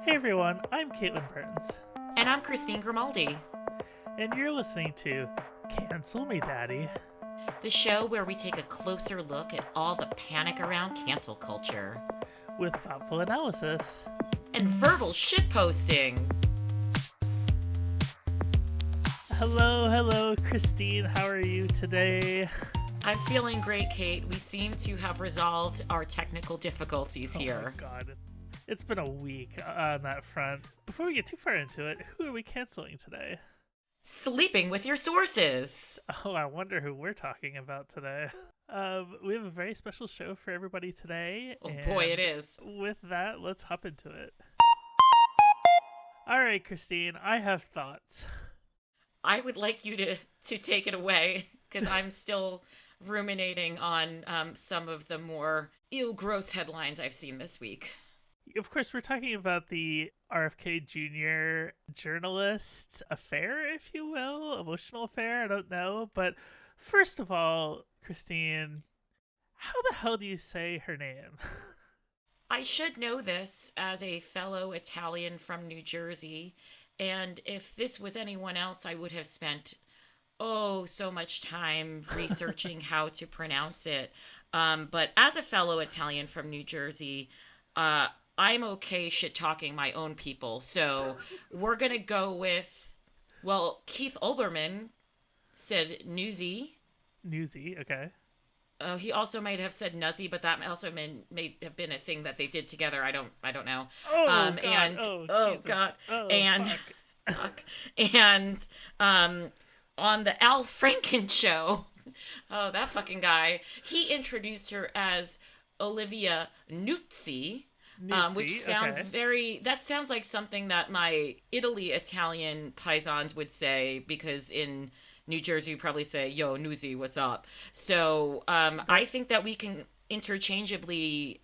Hey everyone, I'm Caitlin Burns, And I'm Christine Grimaldi, and you're listening to Cancel Me Daddy. the show where we take a closer look at all the panic around cancel culture With thoughtful analysis. and verbal shitposting. Hello, Christine. How are you today? I'm feeling great, Kate. We seem to have resolved our technical difficulties here. Oh my god. It's been a week on that front. Before we get too far into it, who are we canceling today? Sleeping with your sources. Oh, I wonder who we're talking about today. We have a very special show for everybody today. Oh boy, it is. With that, let's hop into it. All right, Christine, I have thoughts. I would like you to take it away, because I'm still ruminating on some of the more gross headlines I've seen this week. Of course, we're talking about the RFK Jr. journalist affair, if you will, emotional affair, I don't know. But first of all, Christine, how the hell do you say her name? I should know this as a fellow Italian from New Jersey, and if this was anyone else, I would have spent, so much time researching how to pronounce it. But as a fellow Italian from New Jersey, I'm okay shit-talking my own people, so we're gonna go with, Keith Olbermann said Nuzzi. Newsy, okay. He also might have said Nuzzy, but that also may have been a thing that they did together. I don't know. Oh, God. And Jesus. God, Oh, and fuck. and on the Al Franken show, that fucking guy, he introduced her as Olivia Nuzzi. Which sounds okay. that sounds like something that my Italian paisans would say, because in New Jersey you probably say, yo, Nuzzi, what's up? So I think that we can interchangeably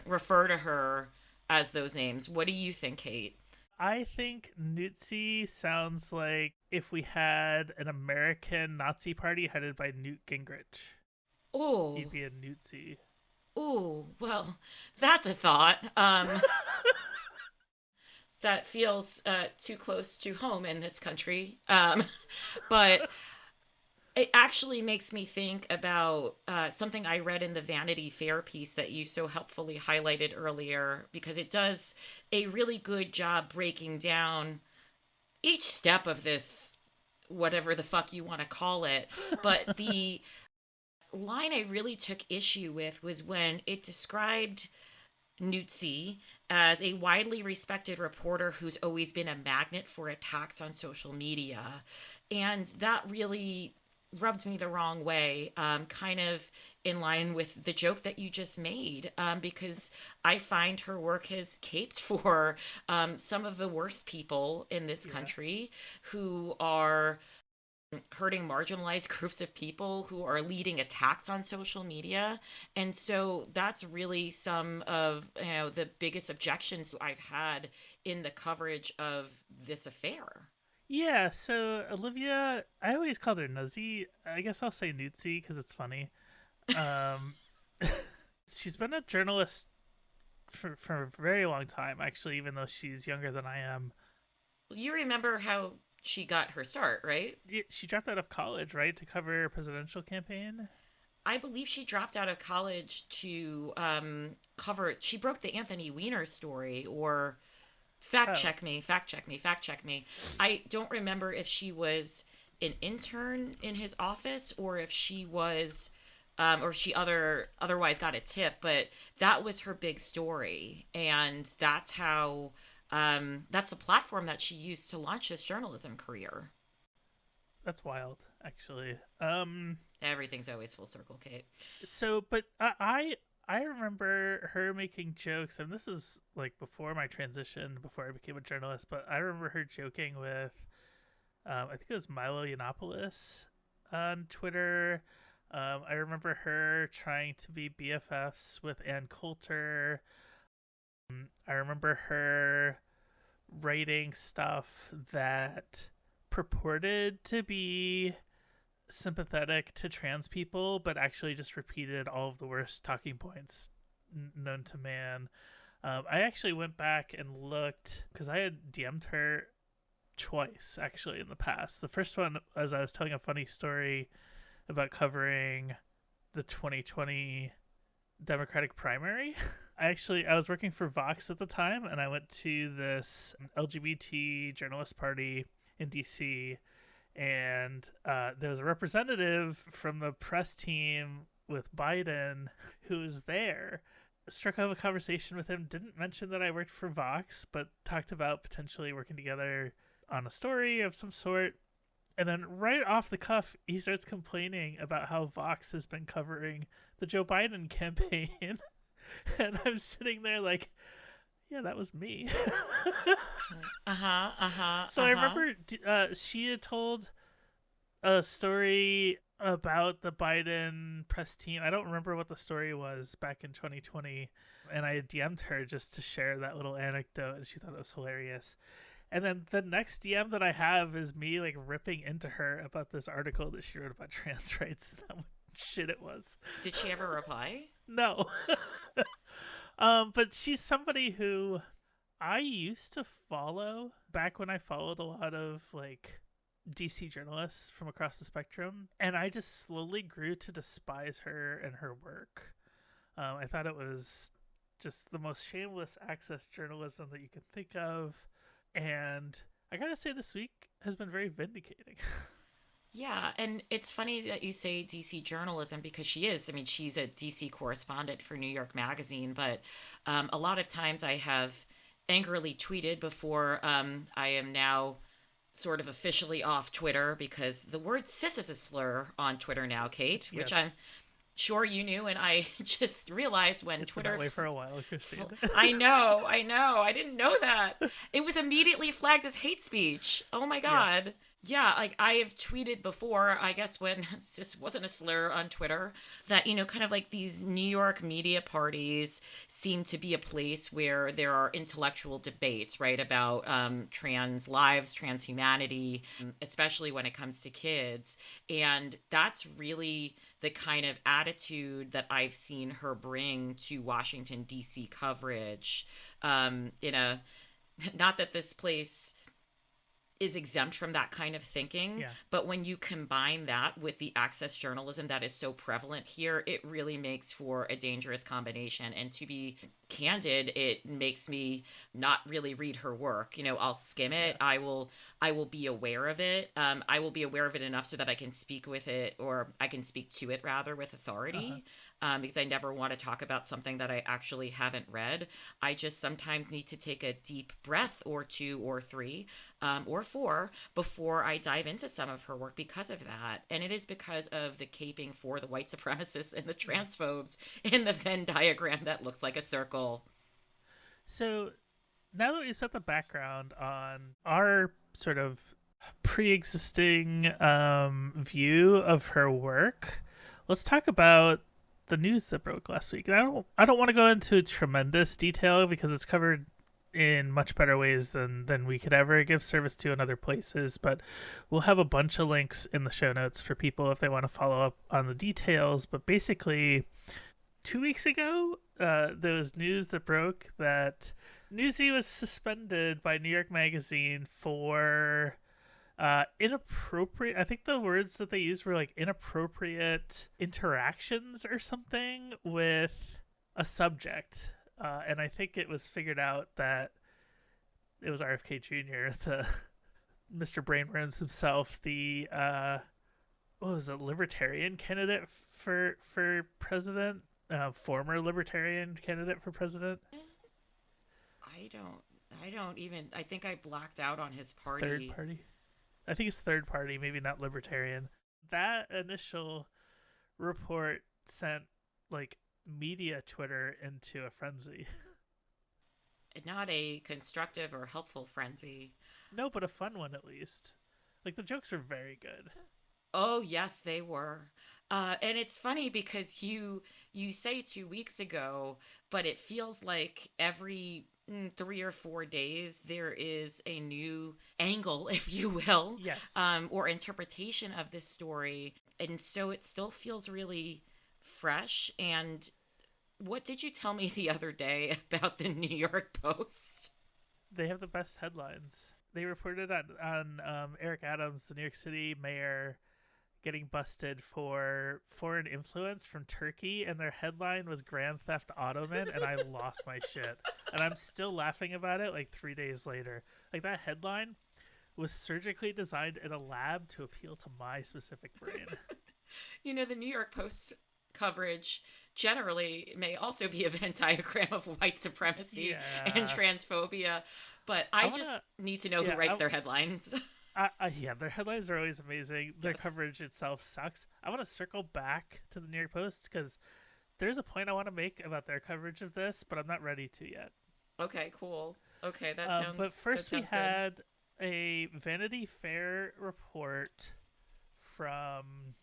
refer to her as those names. What do you think, Kate? I think Nutzi sounds like if we had an American Nazi party headed by Newt Gingrich. Oh. He'd be a Nutzi. Oh, well, that's a thought. That feels too close to home in this country. But it actually makes me think about something I read in the Vanity Fair piece that you so helpfully highlighted earlier, because it does a really good job breaking down each step of this, whatever the fuck you want to call it. But the line I really took issue with was when it described Nuzzi as a widely respected reporter who's always been a magnet for attacks on social media. And that really rubbed me the wrong way, kind of in line with the joke that you just made, because I find her work has caped for some of the worst people in this country who are hurting marginalized groups of people, who are leading attacks on social media. And so that's really some of the biggest objections I've had in the coverage of this affair. Yeah, so Olivia, I always called her Nuzzy. I guess I'll say Nutzi because it's funny. She's been a journalist for a very long time, actually, even though she's younger than I am. You remember how she got her start, right? She dropped out of college, right, to cover a presidential campaign? I believe she dropped out of college to cover. She broke the Anthony Weiner story, or fact check me. I don't remember if she was an intern in his office or if she was, or if she otherwise got a tip. But that was her big story, and that's how. That's the platform that she used to launch this journalism career. That's wild, actually. Everything's always full circle, Kate. So, but I remember her making jokes, and this is like before my transition, before I became a journalist. But I remember her joking with, I think it was Milo Yiannopoulos on Twitter. I remember her trying to be BFFs with Ann Coulter. I remember her writing stuff that purported to be sympathetic to trans people, but actually just repeated all of the worst talking points known to man. I actually went back and looked because I had DM'd her twice actually in the past. The first one, as I was telling a funny story about covering the 2020 Democratic primary. I was working for Vox at the time, and I went to this LGBT journalist party in DC, and there was a representative from the press team with Biden who was there. Struck up a conversation with him, didn't mention that I worked for Vox, but talked about potentially working together on a story of some sort. And then right off the cuff, he starts complaining about how Vox has been covering the Joe Biden campaign. And I'm sitting there like, yeah, that was me. So I remember she had told a story about the Biden press team. I don't remember what the story was back in 2020. And I DM'd her just to share that little anecdote, and she thought it was hilarious. And then the next DM that I have is me like ripping into her about this article that she wrote about trans rights and how shit it was. Did she ever reply? No. But she's somebody who I used to follow back when I followed a lot of like DC journalists from across the spectrum, and I just slowly grew to despise her and her work. I thought it was just the most shameless access journalism that you can think of. And I gotta say, this week has been very vindicating. Yeah, and it's funny that you say DC journalism because she is. I mean, she's a DC correspondent for New York Magazine, but a lot of times I have angrily tweeted before I am now sort of officially off Twitter because the word cis is a slur on Twitter now, Kate, which I'm sure you knew, and I just realized when it's Twitter been that way for a while, Christine. I know. I didn't know that. It was immediately flagged as hate speech. Oh my god. Yeah, like I have tweeted before, I guess when this wasn't a slur on Twitter, that, you know, kind of like these New York media parties seem to be a place where there are intellectual debates, right, about trans lives, trans humanity, especially when it comes to kids. And that's really the kind of attitude that I've seen her bring to Washington, D.C. coverage. Not that this place is exempt from that kind of thinking. But when you combine that with the access journalism that is so prevalent here, it really makes for a dangerous combination. And to be candid, it makes me not really read her work. You know, I'll skim it. I will be aware of it. I will be aware of it enough so that I can speak with it, or I can speak to it rather, with authority. Because I never want to talk about something that I actually haven't read. I just sometimes need to take a deep breath or two or three or four before I dive into some of her work because of that. And it is because of the caping for the white supremacists and the transphobes in the Venn diagram that looks like a circle. So now that we've set the background on our sort of pre-existing view of her work, let's talk about the news that broke last week. And I don't want to go into tremendous detail because it's covered in much better ways than we could ever give service to in other places, but we'll have a bunch of links in the show notes for people if they want to follow up on the details. But basically 2 weeks ago, there was news that broke that Nuzzi was suspended by New York Magazine for inappropriate, I think the words that they used were like inappropriate interactions or something with a subject. And I think it was figured out that it was RFK Jr., the Mr. Brainworms himself, the what was it, libertarian candidate for president, former libertarian candidate for president. I think I blacked out on his party. Third party? I think it's third party, maybe not libertarian. That initial report sent like media Twitter into a frenzy. Not a constructive or helpful frenzy. No, but a fun one at least. Like the jokes are very good. Oh yes, they were. And it's funny because you say 2 weeks ago, but it feels like every 3 or 4 days there is a new angle, if you will, yes, or interpretation of this story. And so it still feels really fresh. And What did you tell me the other day about the New York Post? They have the best headlines. They reported on Eric Adams, the New York City mayor, getting busted for foreign influence from Turkey, and their headline was Grand Theft Ottoman, and I lost my shit. And I'm still laughing about it like 3 days later. Like, that headline was surgically designed in a lab to appeal to my specific brain. You know, the New York Post coverage generally may also be a Venn diagram of white supremacy and transphobia, but I just need to know who writes their headlines. Yeah, their headlines are always amazing. Their coverage itself sucks. I want to circle back to the New York Post because there's a point I want to make about their coverage of this, but I'm not ready to yet. Okay, cool. Okay, that sounds. But first, we had good. a Vanity Fair report from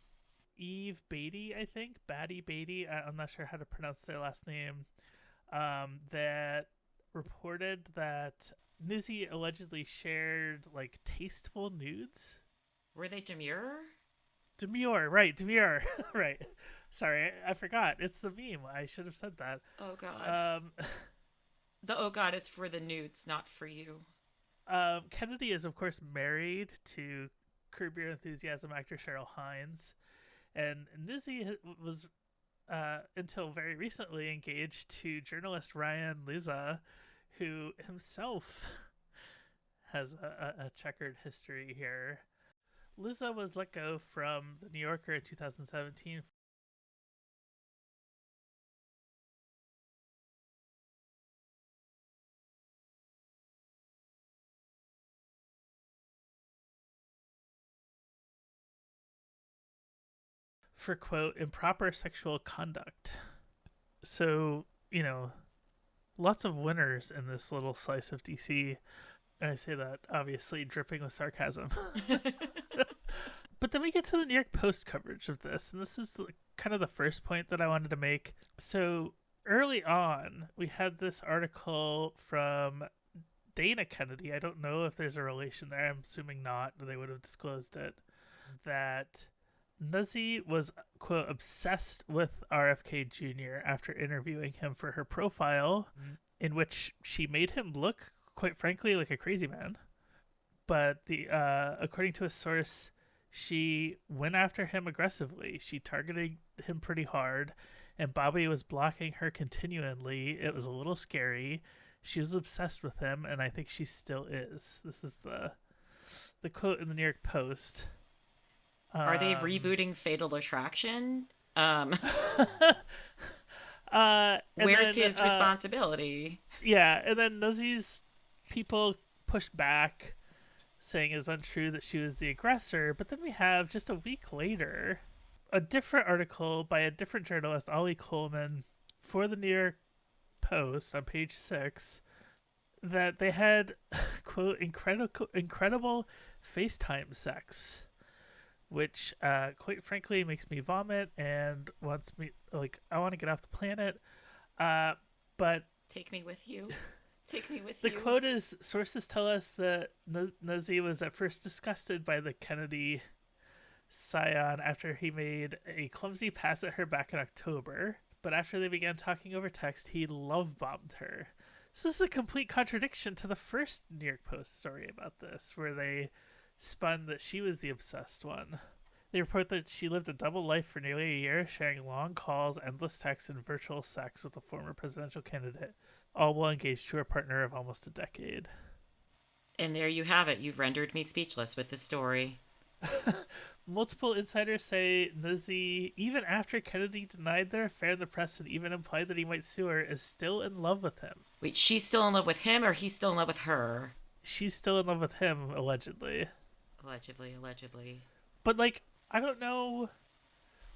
Eve Beatty, I think. Batty Beatty. I'm not sure how to pronounce their last name. That reported that Nuzzi allegedly shared like tasteful nudes. Were they demure? Demure, right? Demure, right? Sorry, I forgot. It's the meme. I should have said that. Oh God. The oh God is for the nudes, not for you. Kennedy is of course married to Curb Your Enthusiasm actor Cheryl Hines, and Nuzzi was until very recently engaged to journalist Ryan Lizza, who himself has a checkered history here. Lizza was let go from The New Yorker in 2017 for, quote, improper sexual conduct. So, you know, lots of winners in this little slice of DC. And I say that obviously dripping with sarcasm. But then we get to the New York Post coverage of this, and this is kind of the first point that I wanted to make. So early on, we had this article from Dana Kennedy. I don't know if there's a relation there. I'm assuming not. They would have disclosed it. That Nuzzi was, quote, obsessed with RFK Jr. after interviewing him for her profile, in which she made him look, quite frankly, like a crazy man. But according to a source, she went after him aggressively. She targeted him pretty hard, and Bobby was blocking her continually. It was a little scary. She was obsessed with him, and I think she still is. This is the quote in the New York Post. Are they rebooting Fatal Attraction? Where's his responsibility? Yeah, and then Nuzzi's people pushed back, saying it's untrue that she was the aggressor. But then we have, just a week later, a different article by a different journalist, Ollie Coleman, for the New York Post on page 6, that they had, quote, incredible FaceTime sex, which, quite frankly, makes me vomit and wants me, like, I want to get off the planet. But take me with you. Take me with you. The quote is, sources tell us that Nuzzi was at first disgusted by the Kennedy scion after he made a clumsy pass at her back in October. But after they began talking over text, he love-bombed her. So this is a complete contradiction to the first New York Post story about this, where they spun that she was the obsessed one. They report that she lived a double life for nearly a year, sharing long calls, endless texts, and virtual sex with a former presidential candidate, all while engaged to her partner of almost a decade. And there you have it. You've rendered me speechless with the story. Multiple insiders say Nuzzi, even after Kennedy denied their affair in the press and even implied that he might sue her, is still in love with him. Wait, she's still in love with him, or he's still in love with her? She's still in love with him, allegedly. Allegedly. But, like, I don't know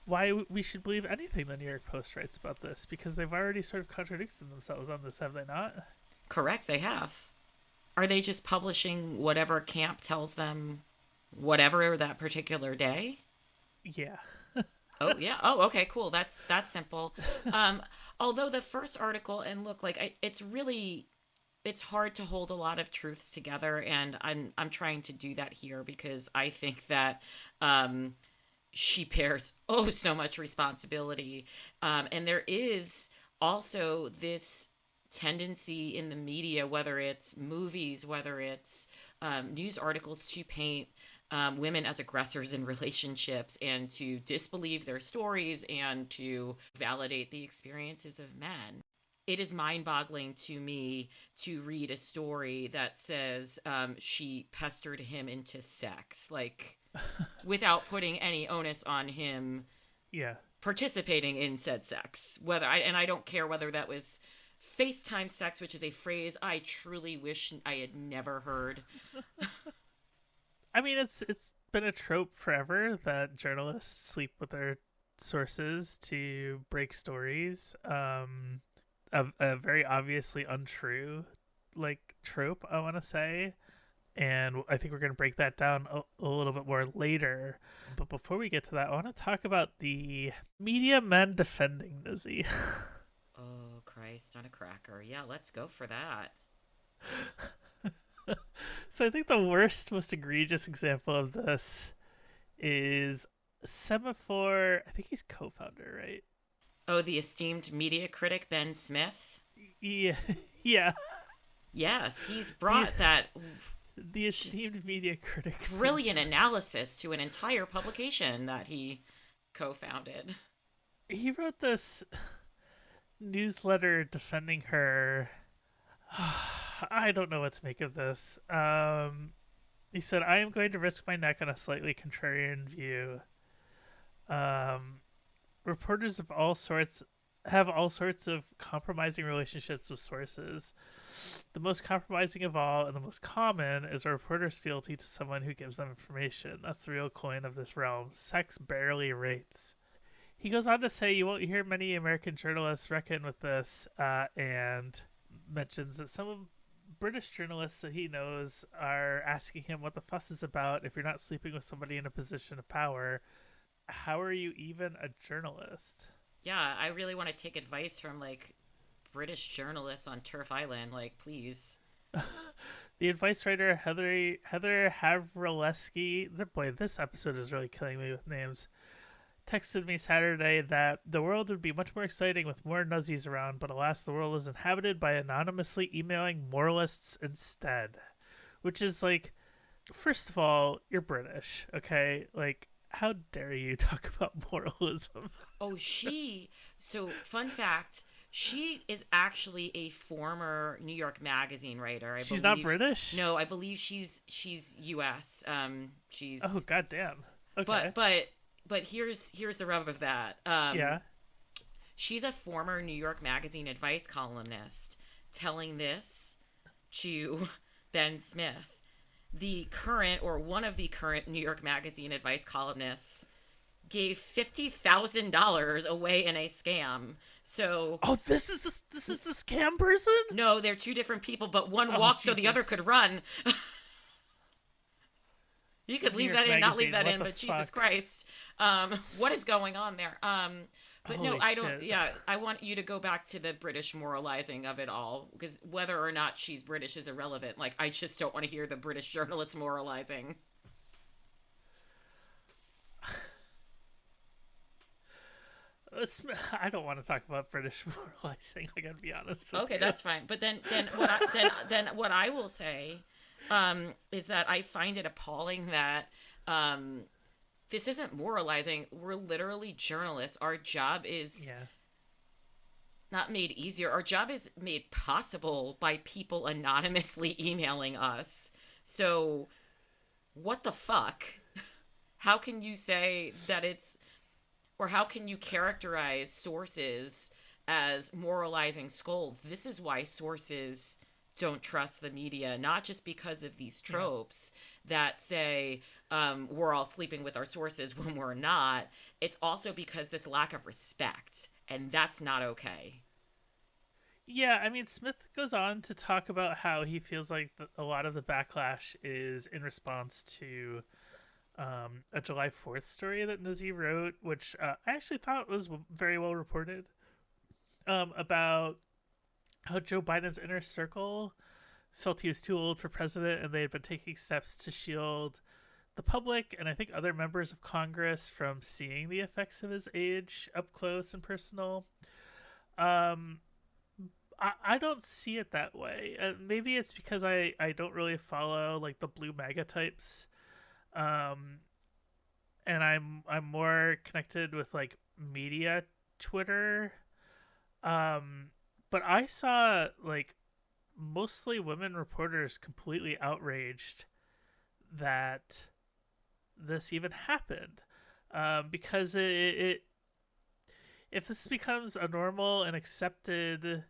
why we should believe anything the New York Post writes about this, because they've already sort of contradicted themselves on this, have they not? Correct, they have. Are they just publishing whatever camp tells them whatever that particular day? Yeah. Oh, yeah. Oh, okay, cool. That's simple. Although the first article, and look, like, it's hard to hold a lot of truths together, and I'm trying to do that here because I think that she bears so much responsibility, and there is also this tendency in the media, whether it's movies, whether it's news articles, to paint women as aggressors in relationships and to disbelieve their stories and to validate the experiences of men. It is mind-boggling to me to read a story that says she pestered him into sex, like, without putting any onus on him participating in said sex. I don't care whether that was FaceTime sex, which is a phrase I truly wish I had never heard. I mean, it's been a trope forever that journalists sleep with their sources to break stories. A very obviously untrue, like, trope, I want to say. And I think we're going to break that down a little bit more later. But before we get to that, I want to talk about the media men defending Nuzzi. Oh, Christ on a cracker. Yeah, let's go for that. So I think the worst, most egregious example of this is Semaphore. I think he's co-founder, right? Oh, the esteemed media critic Ben Smith? Yeah. Yes, he's brought that... The esteemed media critic. Brilliant analysis to an entire publication that he co-founded. He wrote this newsletter defending her. I don't know what to make of this. He said, "I am going to risk my neck on a slightly contrarian view. Reporters of all sorts have all sorts of compromising relationships with sources. The most compromising of all, and the most common, is a reporter's fealty to someone who gives them information. That's the real coin of this realm. Sex barely rates." He goes on to say, "You won't hear many American journalists reckon with this," and mentions that some British journalists that he knows are asking him what the fuss is about if you're not sleeping with somebody in a position of power. How are you even a journalist? Yeah, I really want to take advice from, like, British journalists on Turf Island. Like, please. The advice writer Heather Havrileski, boy, this episode is really killing me with names, texted me Saturday that the world would be much more exciting with more Nuzzis around, but alas, the world is inhabited by anonymously emailing moralists instead. Which is like, first of all, you're British, okay? Like, how dare you talk about moralism? Oh, so fun fact, she is actually a former New York Magazine writer. She's not British? No, I believe she's US. She's... Oh, goddamn. Okay. But here's the rub of that. Yeah. She's a former New York Magazine advice columnist telling this to Ben Smith. The current, or one of the current New York Magazine advice columnists gave $50,000 away in a scam. So, this is the scam person? No, they're two different people, but one walked so the other could run. You could leave that in, not leave that in, but Jesus Christ. What is going on there? But holy no, I don't. Shit. Yeah, I want you to go back to the British moralizing of it all, because whether or not she's British is irrelevant. Like, I just don't want to hear the British journalists moralizing. I don't want to talk about British moralizing. I gotta be honest with you. Okay, that's fine. But then what I will say is that I find it appalling that this isn't moralizing. We're literally journalists. Our job is not made easier. Our job is made possible by people anonymously emailing us. So what the fuck? How can you say that it's, or how can you characterize sources as moralizing scolds? This is why sources don't trust the media, not just because of these tropes that say we're all sleeping with our sources when we're not. It's also because this lack of respect, and that's not okay. Yeah, I mean, Smith goes on to talk about how he feels like a lot of the backlash is in response to a July 4th story that Nuzzi wrote, which I actually thought was very well reported, about how Joe Biden's inner circle felt he was too old for president, and they had been taking steps to shield the public and I think other members of Congress from seeing the effects of his age up close and personal. Um, I don't see it that way. Maybe it's because I don't really follow like the blue MAGA types. Um, and I'm more connected with like media Twitter. Um, but I saw like mostly women reporters completely outraged that this even happened. Because it if this becomes a normal and accepted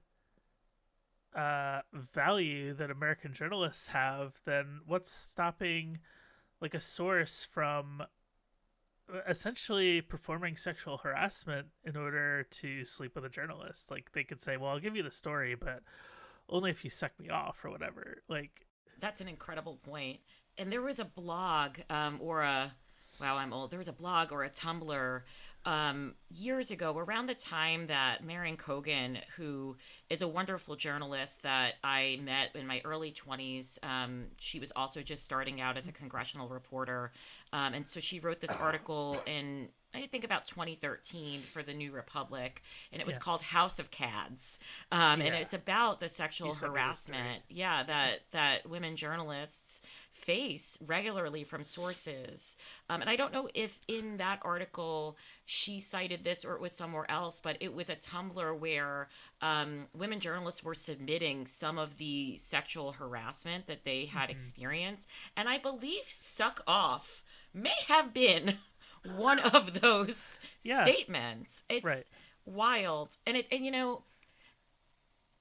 value that American journalists have, then what's stopping like a source from essentially performing sexual harassment in order to sleep with a journalist? Like they could say, "Well, I'll give you the story, but only if you suck me off or whatever." Like That's an incredible point. And there was a blog, or a, wow, I'm old. There was a blog or a Tumblr years ago, around the time that Marion Kogan, who is a wonderful journalist that I met in my early 20s, she was also just starting out as a congressional reporter. And so she wrote this article in, I think, about 2013 for the New Republic, and it was called House of Cads. And it's about the sexual harassment, that women journalists face regularly from sources. And I don't know if in that article she cited this or it was somewhere else, but it was a Tumblr where women journalists were submitting some of the sexual harassment that they had experienced. And I believe Suck Off may have been one of those statements. It's wild. And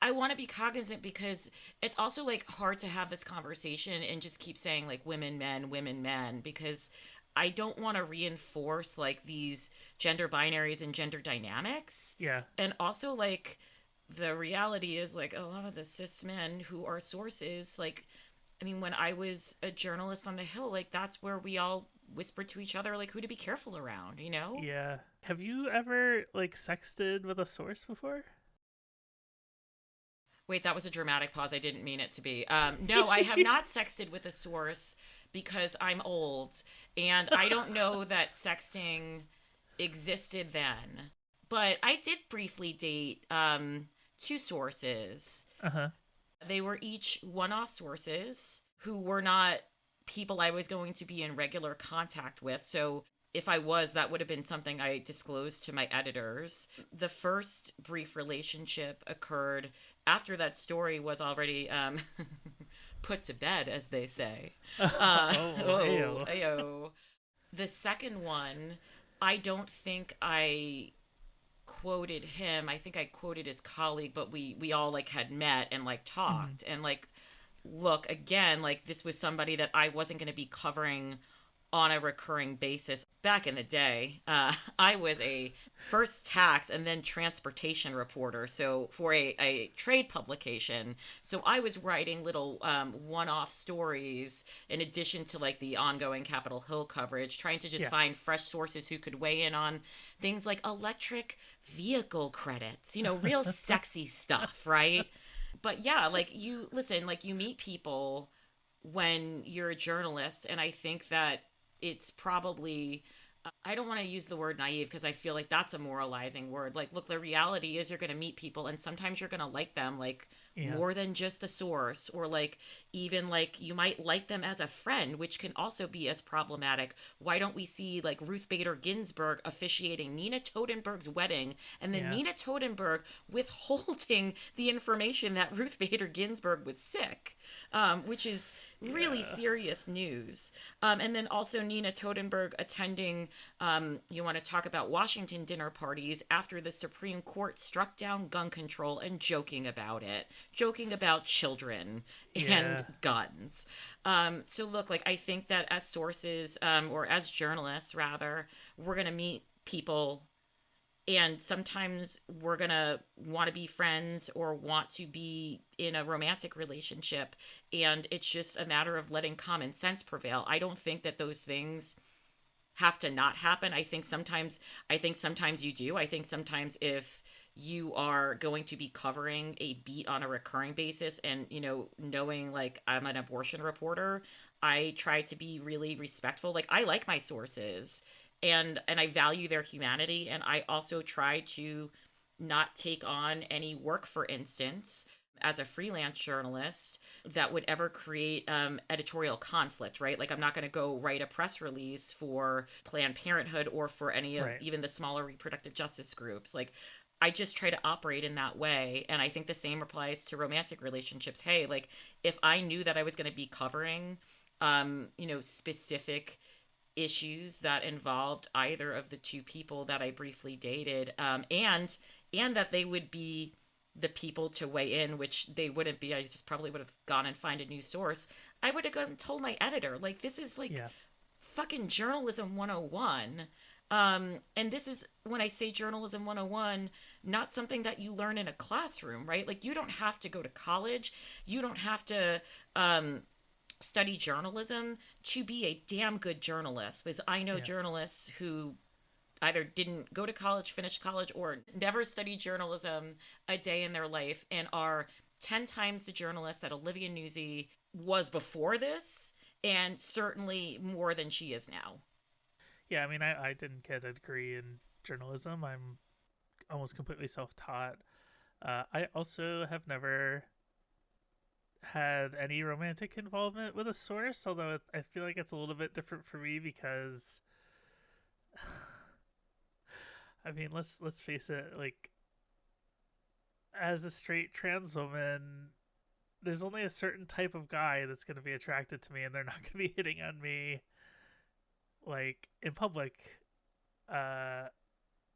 I want to be cognizant because it's also like hard to have this conversation and just keep saying like women, men, because I don't want to reinforce like these gender binaries and gender dynamics. Yeah. And also like the reality is like a lot of the cis men who are sources, like, I mean, when I was a journalist on the Hill, like that's where we all whispered to each other like who to be careful around, you know? Yeah. Have you ever like sexted with a source before? Wait, that was a dramatic pause. I didn't mean it to be. No, I have not sexted with a source because I'm old and I don't know that sexting existed then. But I did briefly date two sources. Uh-huh. They were each one-off sources who were not people I was going to be in regular contact with. So if I was, that would have been something I disclosed to my editors. The first brief relationship occurred after that story was already put to bed, as they say. Ayo. The second one, I don't think I quoted him. I think I quoted his colleague, but we all like had met and like talked and like, look, again, like this was somebody that I wasn't going to be covering on a recurring basis. Back in the day, I was a first tax and then transportation reporter, so for a trade publication. So I was writing little one-off stories in addition to like the ongoing Capitol Hill coverage, trying to just find fresh sources who could weigh in on things like electric vehicle credits, real sexy stuff, right? But yeah, like you listen, like you meet people when you're a journalist, and I think that it's probably, I don't want to use the word naive because I feel like that's a moralizing word. Like, look, the reality is you're going to meet people and sometimes you're going to like them like more than just a source, or like even like you might like them as a friend, which can also be as problematic. Why don't we see like Ruth Bader Ginsburg officiating Nina Totenberg's wedding and then Nina Totenberg withholding the information that Ruth Bader Ginsburg was sick, which is really serious news. And then also Nina Totenberg attending, you want to talk about Washington dinner parties after the Supreme Court struck down gun control and joking about it, joking about children and guns. So look, like I think that as sources, or as journalists rather, we're going to meet people and sometimes we're going to want to be friends or want to be in a romantic relationship. And it's just a matter of letting common sense prevail. I don't think that those things have to not happen. I think sometimes you do. I think sometimes if you are going to be covering a beat on a recurring basis and, knowing like I'm an abortion reporter, I try to be really respectful. Like I like my sources and I value their humanity. And I also try to not take on any work, for instance, as a freelance journalist that would ever create editorial conflict, right? Like, I'm not going to go write a press release for Planned Parenthood or for any of even the smaller reproductive justice groups. Like, I just try to operate in that way. And I think the same applies to romantic relationships. Hey, like, if I knew that I was going to be covering, specific issues that involved either of the two people that I briefly dated, and that they would be the people to weigh in, which they wouldn't be. I just probably would have gone and find a news source. I would have gone and told my editor, like, this is like fucking journalism 101. And this is, when I say journalism 101, not something that you learn in a classroom, right? Like, you don't have to go to college. You don't have to study journalism to be a damn good journalist, because I know journalists who either didn't go to college, finish college, or never studied journalism a day in their life and are 10 times the journalist that Olivia Nuzzi was before this, and certainly more than she is now. Yeah, I mean, I didn't get a degree in journalism. I'm almost completely self-taught. I also have never had any romantic involvement with a source, although I feel like it's a little bit different for me because I mean, let's face it, like, as a straight trans woman, there's only a certain type of guy that's going to be attracted to me, and they're not going to be hitting on me, like, in public,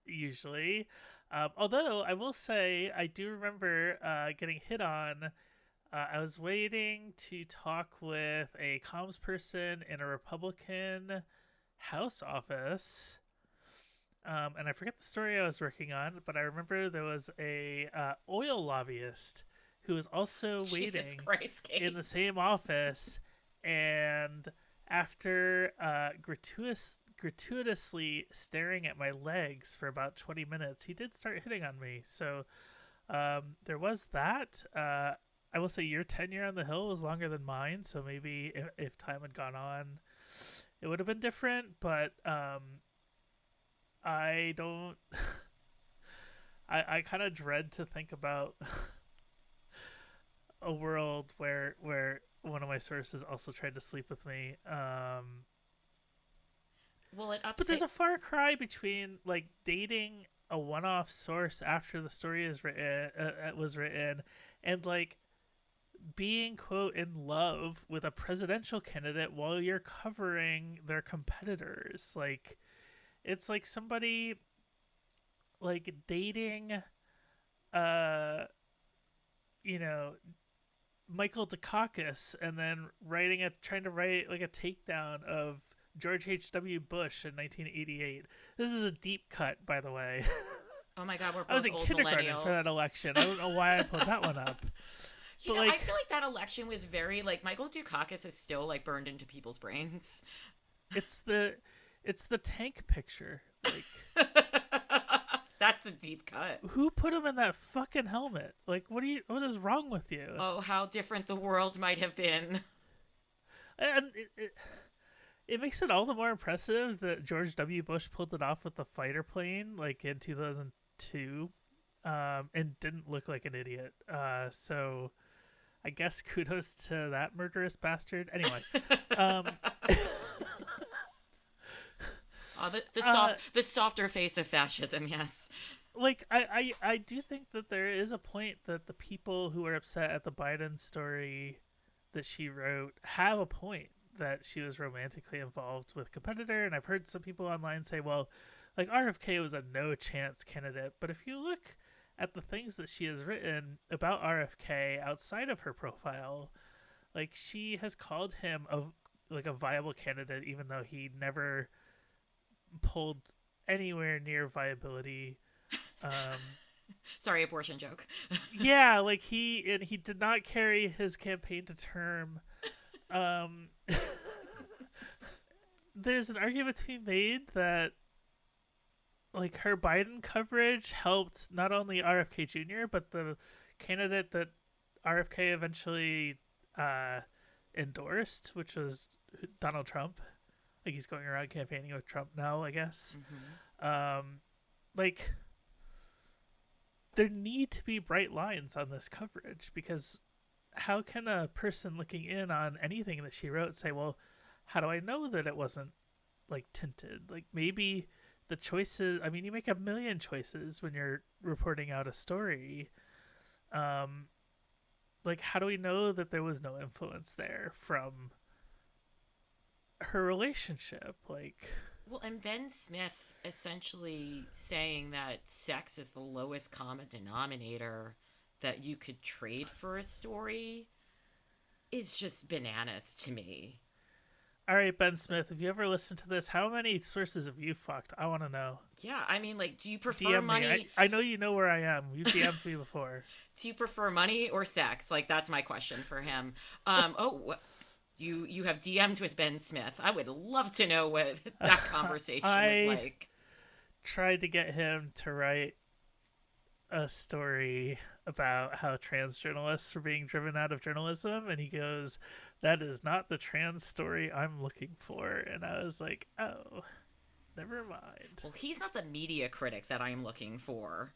usually. Although, I will say, I do remember getting hit on. I was waiting to talk with a comms person in a Republican House office. And I forget the story I was working on, but I remember there was a oil lobbyist who was also waiting in the same office, and after gratuitously staring at my legs for about 20 minutes, he did start hitting on me. So there was that. I will say your tenure on the Hill was longer than mine, so maybe if time had gone on, it would have been different, but I don't. I kind of dread to think about a world where one of my sources also tried to sleep with me. Well, but there's a far cry between, like, dating a one-off source after the story was written, and, like, being, quote, in love with a presidential candidate while you're covering their competitors. Like, it's like somebody, like, dating, Michael Dukakis, and then trying to write, like, a takedown of George H.W. Bush in 1988. This is a deep cut, by the way. Oh my God, we're both I was in old kindergarten millennials for that election. I don't know why I put that one up. But I feel like that election was very, like, Michael Dukakis is still, like, burned into people's brains. It's the tank picture. Like, that's a deep cut. Who put him in that fucking helmet? Like, what is wrong with you? Oh, how different the world might have been. And it makes it all the more impressive that George W. Bush pulled it off with the fighter plane, like, in 2002, and didn't look like an idiot. So I guess kudos to that murderous bastard. Anyway. The softer face of fascism, yes. Like, I do think that there is a point that the people who are upset at the Biden story that she wrote have a point, that she was romantically involved with a competitor. And I've heard some people online say, well, like, RFK was a no-chance candidate. But if you look at the things that she has written about RFK outside of her profile, like, she has called him a viable candidate, even though he never pulled anywhere near viability. Sorry, abortion joke. Yeah, like, he did not carry his campaign to term. There's an argument to be made that, like, her Biden coverage helped not only RFK Jr., but the candidate that RFK eventually endorsed, which was Donald Trump. Like, he's going around campaigning with Trump now, I guess. Mm-hmm. Like, there need to be bright lines on this coverage, because how can a person looking in on anything that she wrote say, well, how do I know that it wasn't like tinted? Like, maybe the choices, I mean, you make a million choices when you're reporting out a story. Like, how do we know that there was no influence there from her relationship? Like, well, and Ben Smith essentially saying that sex is the lowest common denominator that you could trade for a story is just bananas to me. all right, Ben Smith, if you ever listen to this, how many sources have you fucked? I want to know. Yeah, I mean, like, do you prefer DM money? me. I know you know where I am. You've DM'd me before. Do you prefer money or sex? Like, that's my question for him. You have DM'd with Ben Smith. I would love to know what that conversation was like. Tried to get him to write a story about how trans journalists were being driven out of journalism, and he goes, that is not the trans story I'm looking for. And I was like, oh, never mind. Well, he's not the media critic that I'm looking for.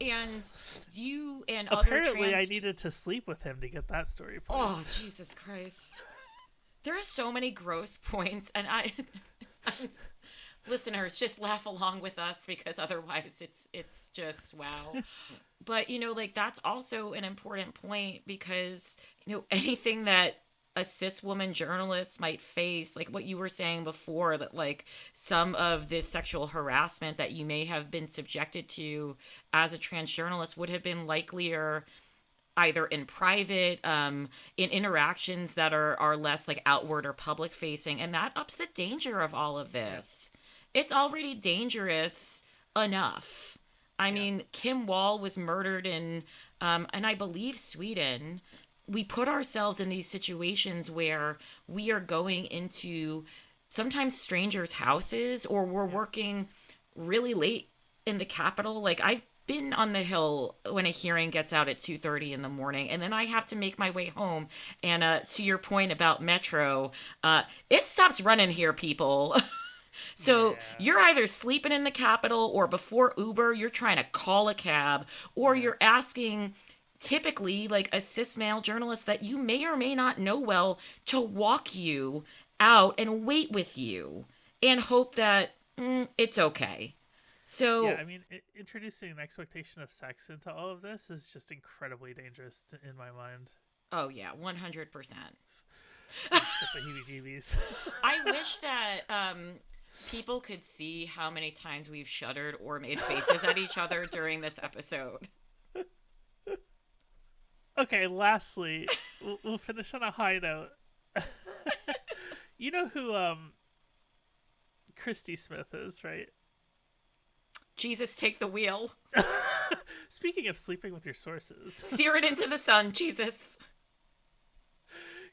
And you and apparently I needed to sleep with him to get that story placed. Oh, Jesus Christ. There are so many gross points, and listeners, just laugh along with us, because otherwise it's just wow. But, you know, like, that's also an important point, because, you know, anything that a cis woman journalist might face, like what you were saying before, that like some of this sexual harassment that you may have been subjected to as a trans journalist would have been likelier either in private, in interactions that are less like outward or public facing. And that ups the danger of all of this. It's already dangerous enough. I mean, Kim Wall was murdered in, and I believe Sweden. We put ourselves in these situations where we are going into sometimes strangers' houses, or we're working really late in the Capitol. Like, I've been on the Hill when a hearing gets out at 2:30 in the morning, and then I have to make my way home. And to your point about Metro, it stops running here, people. So you're either sleeping in the Capitol, or before Uber, you're trying to call a cab, or you're asking typically like a cis male journalist that you may or may not know well to walk you out and wait with you and hope that it's okay. So yeah, I mean, introducing an expectation of sex into all of this is just incredibly dangerous in my mind. Oh yeah, 100%. The heebie-jeebies. I wish that people could see how many times we've shuddered or made faces at each other during this episode. Okay, lastly, we'll finish on a high note. You know who Christy Smith is, right? Jesus, take the wheel. Speaking of sleeping with your sources. Steer it into the sun, Jesus.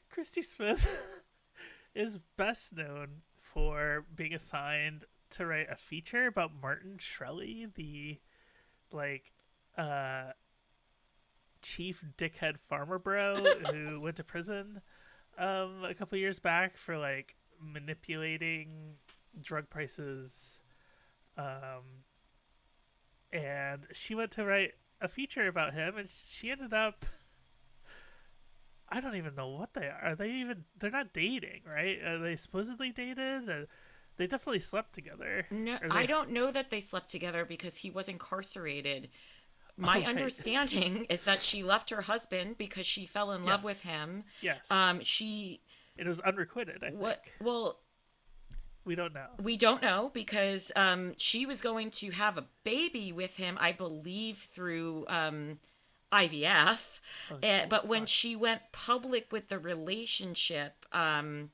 Christy Smith is best known for being assigned to write a feature about Martin Shkreli, the, like, chief dickhead farmer bro who went to prison a couple years back for like manipulating drug prices, and she went to write a feature about him, and she ended up, I don't even know what they are. They're not dating, right? Are they supposedly dated? They definitely slept together. No, I don't know that they slept together because he was incarcerated. My understanding is that she left her husband because she fell in love with him. Yes. It was unrequited, I think. Well, we don't know. We don't know because she was going to have a baby with him, I believe, through IVF. But when she went public with the relationship, and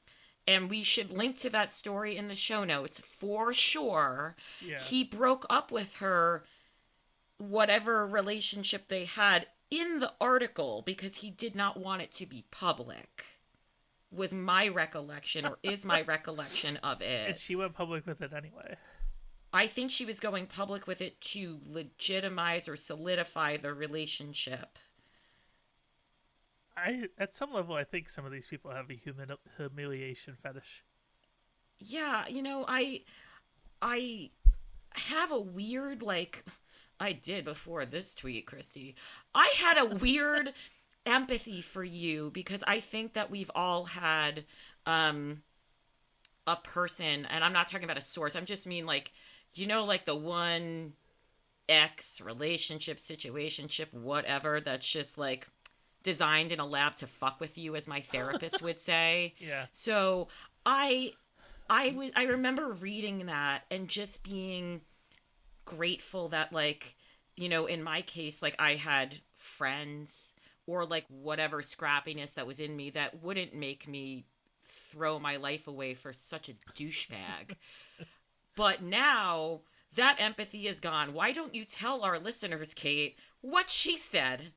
we should link to that story in the show notes for sure, he broke up with her, whatever relationship they had, in the article because he did not want it to be public, was my recollection, or is my recollection of it. And she went public with it anyway. I think she was going public with it to legitimize or solidify the relationship. At some level, I think some of these people have a humiliation fetish. Yeah, you know, I have a weird, like, I did before this tweet, Christy. I had a weird empathy for you because I think that we've all had a person, and I'm not talking about a source. I'm just mean like, like the one ex relationship, situationship, whatever, that's just like designed in a lab to fuck with you, as my therapist would say. Yeah. So I remember reading that and just being grateful that, like, in my case, like, I had friends or like whatever scrappiness that was in me that wouldn't make me throw my life away for such a douchebag. But now that empathy is gone. Why don't you tell our listeners, Kate, what she said?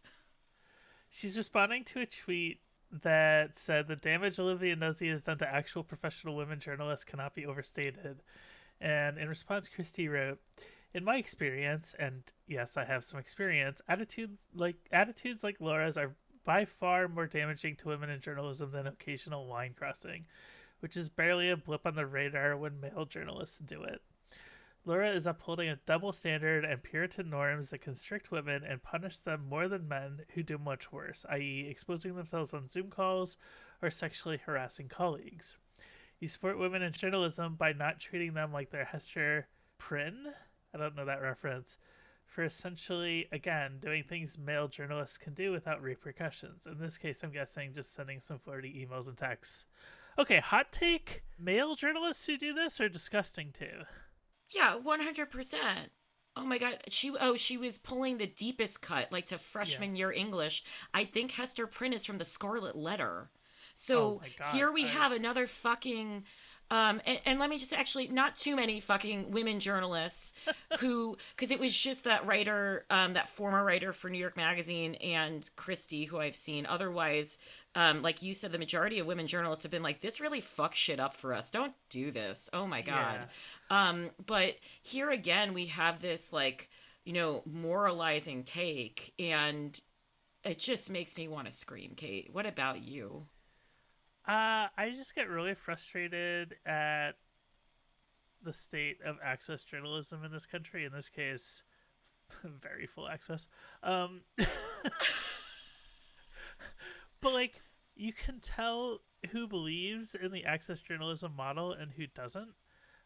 She's responding to a tweet that said the damage Olivia Nuzzi has done to actual professional women journalists cannot be overstated. And in response, Christy wrote, in my experience, and yes, I have some experience, attitudes like Laura's are by far more damaging to women in journalism than occasional line crossing, which is barely a blip on the radar when male journalists do it. Laura is upholding a double standard and Puritan norms that constrict women and punish them more than men who do much worse, i.e. exposing themselves on Zoom calls or sexually harassing colleagues. You support women in journalism by not treating them like they're Hester Prynne, I don't know that reference, for essentially, again, doing things male journalists can do without repercussions. In this case, I'm guessing just sending some flirty emails and texts. Okay, hot take, male journalists who do this are disgusting too. Yeah, 100%. Oh my God. She was pulling the deepest cut, like to freshman year English. I think Hester Prynne is from the Scarlet Letter. So here we have another fucking, and let me just actually, not too many fucking women journalists who, because it was just that writer, that former writer for New York Magazine and Christy, who I've seen. Otherwise, like you said, the majority of women journalists have been like, this really fucks shit up for us. Don't do this. Oh my God. Yeah. But here again, we have this like, moralizing take, and it just makes me want to scream, Kate. What about you? I just get really frustrated at the state of access journalism in this country. In this case, very full access. But like, you can tell who believes in the access journalism model and who doesn't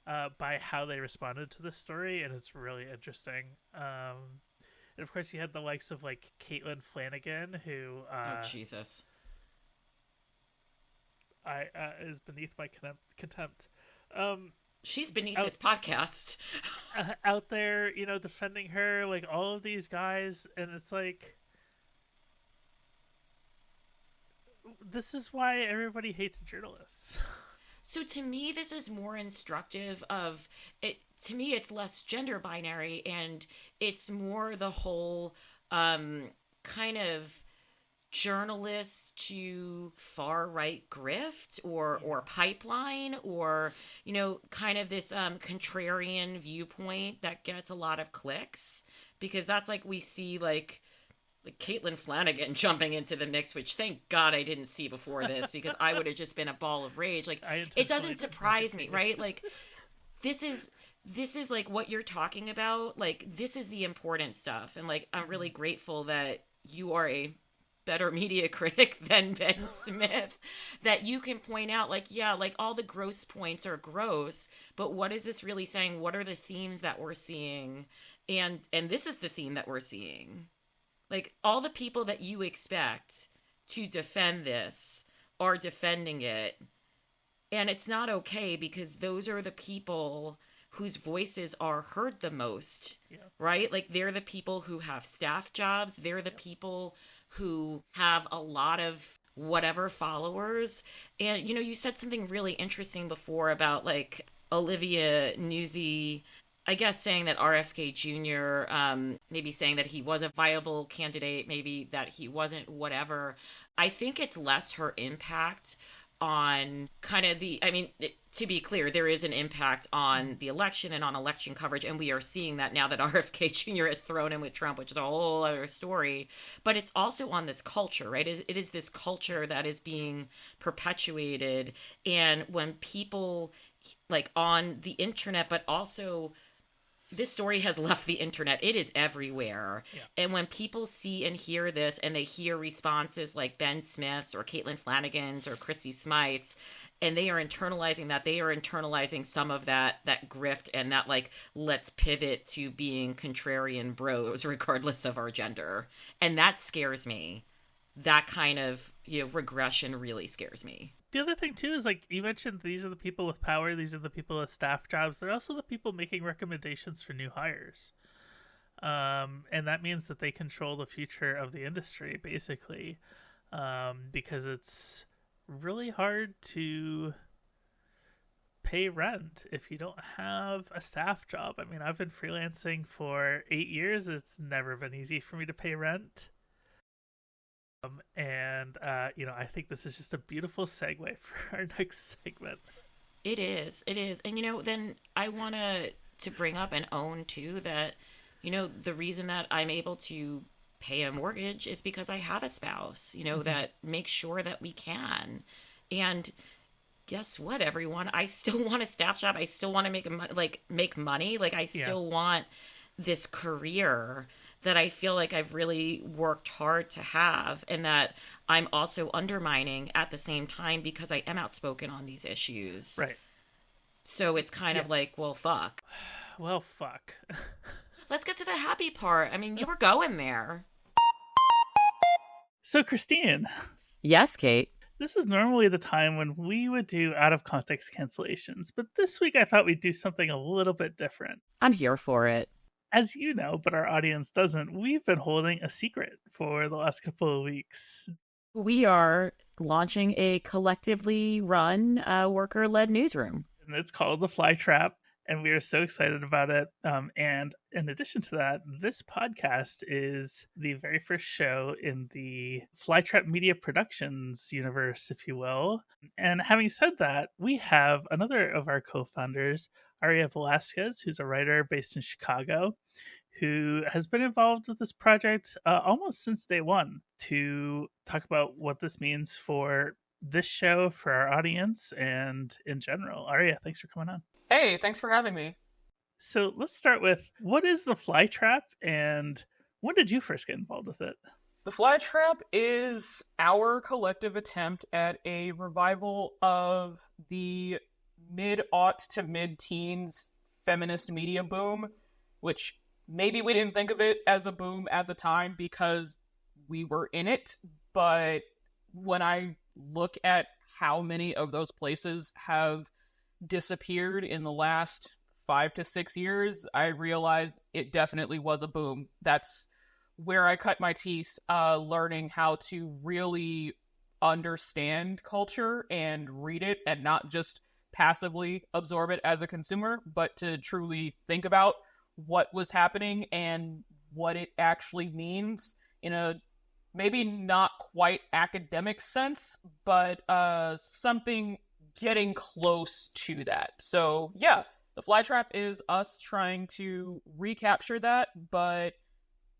by how they responded to this story, and it's really interesting. And of course, you had the likes of like Katelyn Flanagan, who oh Jesus. Is beneath my contempt. She's beneath this podcast. Out there, defending her, like all of these guys, and it's like, this is why everybody hates journalists. So to me, this is more instructive of it. To me, it's less gender binary, and it's more the whole kind of journalists to far right grift or pipeline, or kind of this contrarian viewpoint that gets a lot of clicks, because that's like we see like Caitlin Flanagan jumping into the mix, which thank God I didn't see before this, because I would have just been a ball of rage. Like, it doesn't surprise me, right? Like, this is like what you're talking about. Like, this is the important stuff, and like I'm really grateful that you are a better media critic than Ben Smith, that you can point out like, yeah, like all the gross points are gross, but what is this really saying? What are the themes that we're seeing? And this is the theme that we're seeing. Like, all the people that you expect to defend this are defending it, and it's not okay, because those are the people whose voices are heard the most, right? Like, they're the people who have staff jobs. They're the people who have a lot of whatever followers. And, you said something really interesting before about, like, Olivia Nuzzi, I guess, saying that RFK Jr., maybe saying that he was a viable candidate, maybe that he wasn't, whatever. I think it's less her impact on kind of to be clear, there is an impact on the election and on election coverage, and we are seeing that now that RFK Jr. is thrown in with Trump, which is a whole other story. But it's also on this culture, right? It is this culture that is being perpetuated, and when people, like, on the internet, but also this story has left the internet. It is everywhere. Yeah. And when people see and hear this and they hear responses like Ben Smith's or Caitlin Flanagan's or Chrissy Smythe's, and they are internalizing that, they are internalizing some of that grift and that, like, let's pivot to being contrarian bros regardless of our gender. And that scares me. That kind of, regression really scares me. The other thing, too, is, like, you mentioned these are the people with power. These are the people with staff jobs. They're also the people making recommendations for new hires. And that means that they control the future of the industry, basically, because it's really hard to pay rent if you don't have a staff job. I mean, I've been freelancing for 8 years. It's never been easy for me to pay rent. I think this is just a beautiful segue for our next segment. It is. And, then I want to bring up and own, too, that, the reason that I'm able to pay a mortgage is because I have a spouse, that makes sure that we can. And guess what, everyone? I still want a staff job. I still want to make money. Like, I still want this career that I feel like I've really worked hard to have, and that I'm also undermining at the same time because I am outspoken on these issues. Right. So it's kind of like, well, fuck. Well, fuck. Let's get to the happy part. I mean, you were going there. So, Christine. Yes, Kate. This is normally the time when we would do out-of-context cancellations, but this week I thought we'd do something a little bit different. I'm here for it. As you know, but our audience doesn't, we've been holding a secret for the last couple of weeks. We are launching a collectively run worker-led newsroom. And it's called the Flytrap. And we are so excited about it. And in addition to that, this podcast is the very first show in the Flytrap Media Productions universe, if you will. And having said that, we have another of our co-founders, Aria Velasquez, who's a writer based in Chicago, who has been involved with this project almost since day one to talk about what this means for this show, for our audience, and in general. Aria, thanks for coming on. Hey, thanks for having me. So let's start with, what is the Flytrap, and when did you first get involved with it? The Flytrap is our collective attempt at a revival of the mid-aughts to mid-teens feminist media boom, which maybe we didn't think of it as a boom at the time because we were in it, but when I look at how many of those places have disappeared in the last 5 to 6 years, I realize it definitely was a boom. That's where I cut my teeth, learning how to really understand culture and read it and not just passively absorb it as a consumer, but to truly think about what was happening and what it actually means in a maybe not quite academic sense, but something getting close to that. So yeah, the Flytrap is us trying to recapture that, but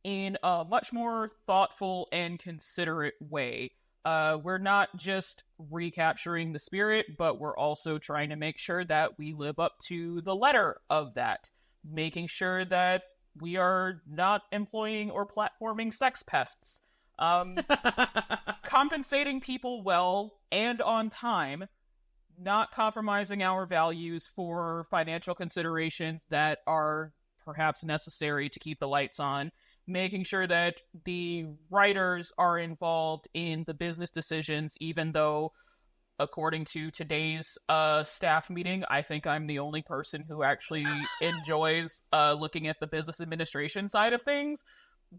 in a much more thoughtful and considerate way. We're not just recapturing the spirit, but we're also trying to make sure that we live up to the letter of that, making sure that we are not employing or platforming sex pests, compensating people well and on time, not compromising our values for financial considerations that are perhaps necessary to keep the lights on, making sure that the writers are involved in the business decisions, even though, according to today's staff meeting, I think I'm the only person who actually enjoys looking at the business administration side of things.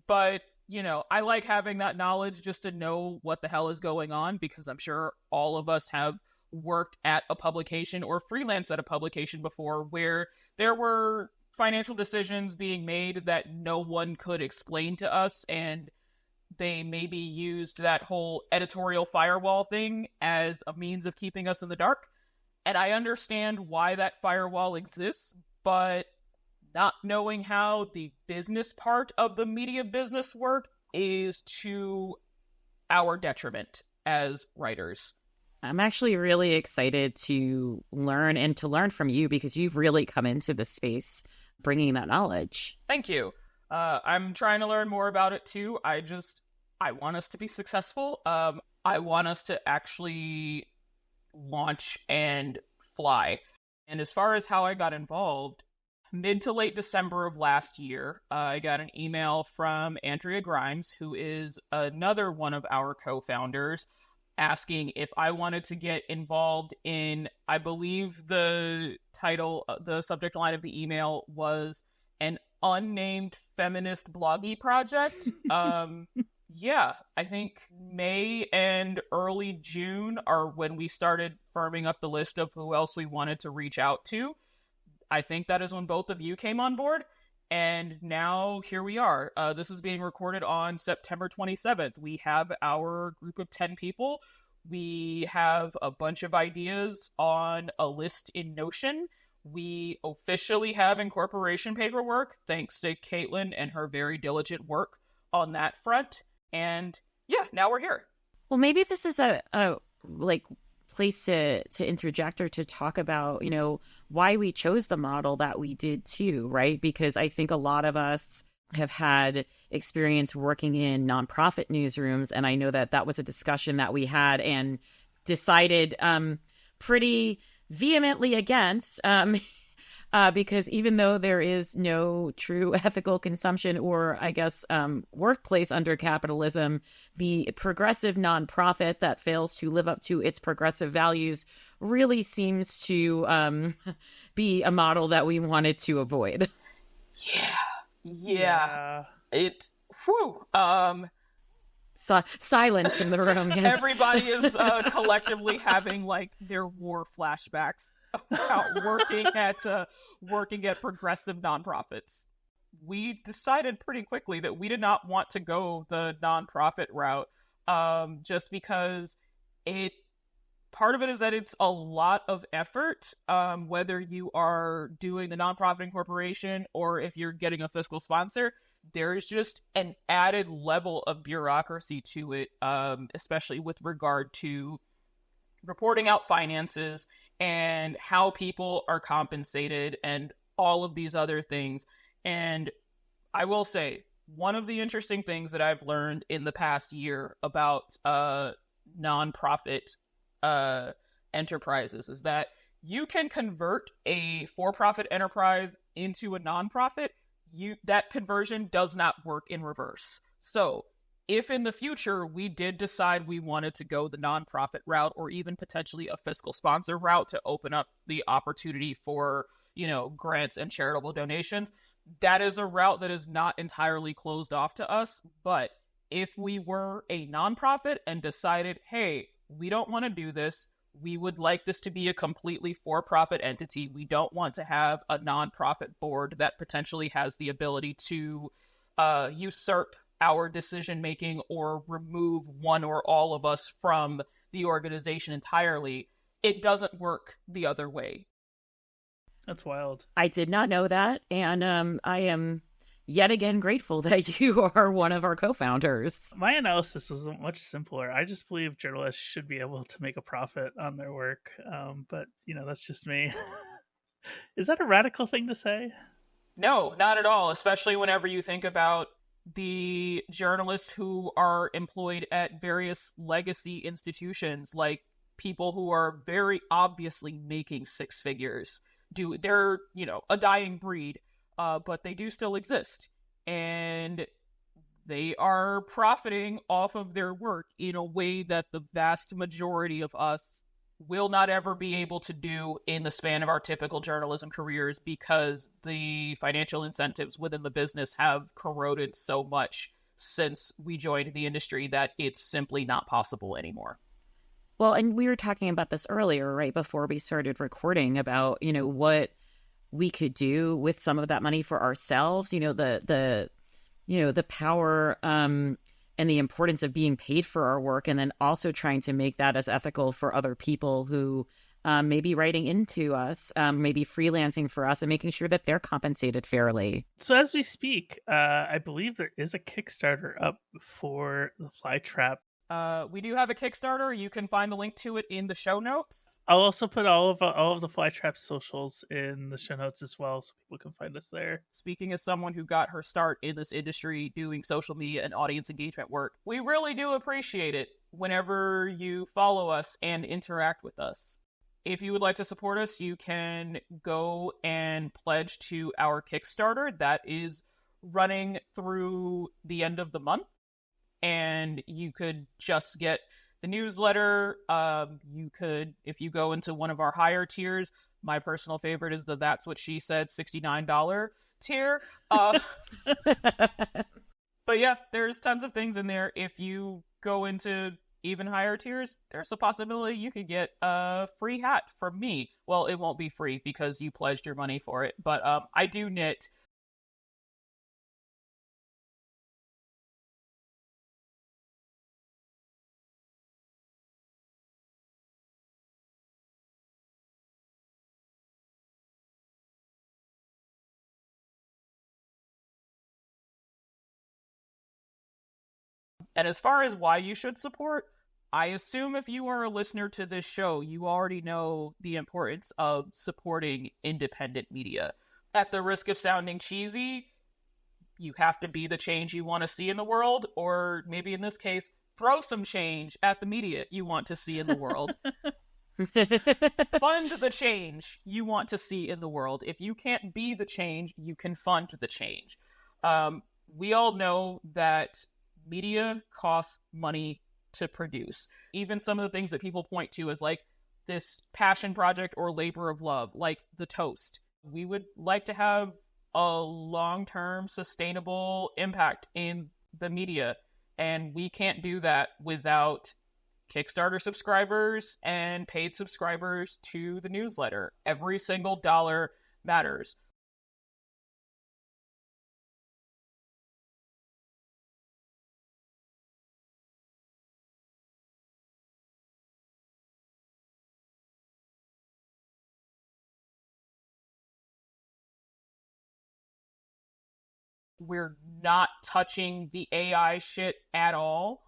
But, you know, I like having that knowledge just to know what the hell is going on, because I'm sure all of us have worked at a publication or freelance at a publication before where there were financial decisions being made that no one could explain to us, and they maybe used that whole editorial firewall thing as a means of keeping us in the dark. And I understand why that firewall exists, but not knowing how the business part of the media business work is to our detriment as writers. I'm actually really excited to learn from you, because you've really come into this space bringing that knowledge. Thank you. I'm trying to learn more about it too. I want us to be successful. I want us to actually launch and fly. And as far as how I got involved, mid to late December of last year, I got an email from Andrea Grimes, who is another one of our co-founders, asking if I wanted to get involved in, I believe the title, the subject line of the email was an unnamed feminist bloggy project. Yeah, I think May and early June are when we started firming up the list of who else we wanted to reach out to. I think that is when both of you came on board. And now here we are. This is being recorded on September 27th. We have our group of 10 people. We have a bunch of ideas on a list in Notion. We officially have incorporation paperwork, thanks to Katelyn and her very diligent work on that front. And yeah, now we're here. Well, maybe this is a place to interject or to talk about, why we chose the model that we did too, right? Because I think a lot of us have had experience working in nonprofit newsrooms, and I know that was a discussion that we had and decided pretty vehemently against, because even though there is no true ethical consumption or, I guess, workplace under capitalism, the progressive nonprofit that fails to live up to its progressive values really seems to be a model that we wanted to avoid. Yeah. Silence in the room. Yes. Everybody is collectively having their war flashbacks about working at progressive nonprofits. We decided pretty quickly that we did not want to go the nonprofit route, just because part of it is that it's a lot of effort, whether you are doing the nonprofit incorporation or if you're getting a fiscal sponsor. There's just an added level of bureaucracy to it, especially with regard to reporting out finances and how people are compensated and all of these other things. And I will say, one of the interesting things that I've learned in the past year about nonprofit enterprises is that you can convert a for-profit enterprise into a nonprofit. That conversion does not work in reverse. So if in the future we did decide we wanted to go the nonprofit route or even potentially a fiscal sponsor route to open up the opportunity for, grants and charitable donations, that is a route that is not entirely closed off to us. But if we were a nonprofit and decided, hey, we don't want to do this, we would like this to be a completely for-profit entity, we don't want to have a nonprofit board that potentially has the ability to usurp our decision-making or remove one or all of us from the organization entirely, it doesn't work the other way. That's wild. I did not know that, and I am yet again grateful that you are one of our co-founders. My analysis was much simpler. I just believe journalists should be able to make a profit on their work, but that's just me. Is that a radical thing to say? No, not at all, especially whenever you think about the journalists who are employed at various legacy institutions, like people who are very obviously making six figures. They're, a dying breed, but they do still exist. And they are profiting off of their work in a way that the vast majority of us will not ever be able to do in the span of our typical journalism careers, because the financial incentives within the business have corroded so much since we joined the industry that it's simply not possible anymore. Well, and we were talking about this earlier, right before we started recording, about, what we could do with some of that money for ourselves, the power and the importance of being paid for our work, and then also trying to make that as ethical for other people who may be writing into us, maybe freelancing for us, and making sure that they're compensated fairly. So as we speak, I believe there is a Kickstarter up for the Flytrap. We do have a Kickstarter. You can find the link to it in the show notes. I'll also put all of the Flytrap socials in the show notes as well, so people can find us there. Speaking as someone who got her start in this industry doing social media and audience engagement work, we really do appreciate it whenever you follow us and interact with us. If you would like to support us, you can go and pledge to our Kickstarter. That is running through the end of the month. And you could just get the newsletter. You could, if you go into one of our higher tiers, my personal favorite is the That's What She Said $69 tier. But yeah, there's tons of things in there. If you go into even higher tiers, there's a possibility you could get a free hat from me. Well, it won't be free because you pledged your money for it, but I do knit. And as far as why you should support, I assume if you are a listener to this show, you already know the importance of supporting independent media. At the risk of sounding cheesy, you have to be the change you want to see in the world, or maybe in this case, throw some change at the media you want to see in the world. Fund the change you want to see in the world. If you can't be the change, you can fund the change. We all know that media costs money to produce. Even some of the things that people point to as like this passion project or labor of love, like the toast. We would like to have a long-term sustainable impact in the media, and we can't do that without Kickstarter subscribers and paid subscribers to the newsletter. Every single dollar matters. We're not touching the AI shit at all.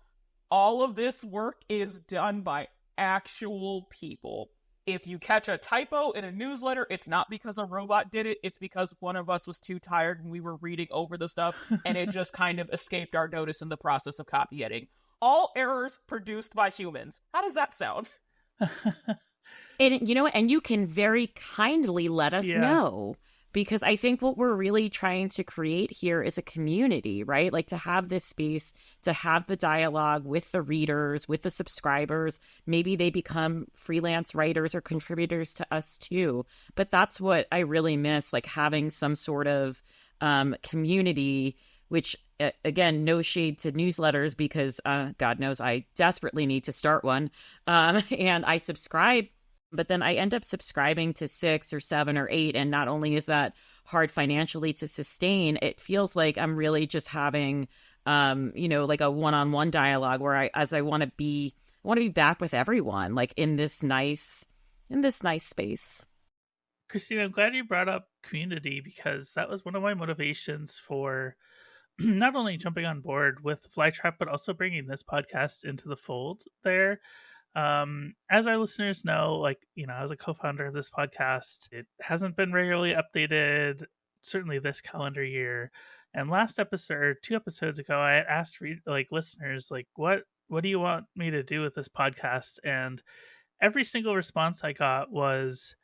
All of this work is done by actual people. If you catch a typo in a newsletter, it's not because a robot did it. It's because one of us was too tired and we were reading over the stuff and it just kind of escaped our notice in the process of copy editing. All errors produced by humans. How does that sound? And you know what? And you can very kindly let us know. Because I think what we're really trying to create here is a community, right? Like to have this space, to have the dialogue with the readers, with the subscribers. Maybe they become freelance writers or contributors to us too. But that's what I really miss, like having some sort of community, which, again, no shade to newsletters because God knows I desperately need to start one. And I subscribe. But then I end up subscribing to 6 or 7 or 8. And not only is that hard financially to sustain, it feels like I'm really just having, like a one-on-one dialogue where I want to be back with everyone, like in this nice space. Christina, I'm glad you brought up community because that was one of my motivations for not only jumping on board with Flytrap, but also bringing this podcast into the fold there. As our listeners know, like, I was a co-founder of this podcast. It hasn't been regularly updated, certainly this calendar year. And last episode, or 2 episodes ago, I had asked listeners, like, what do you want me to do with this podcast? And every single response I got was,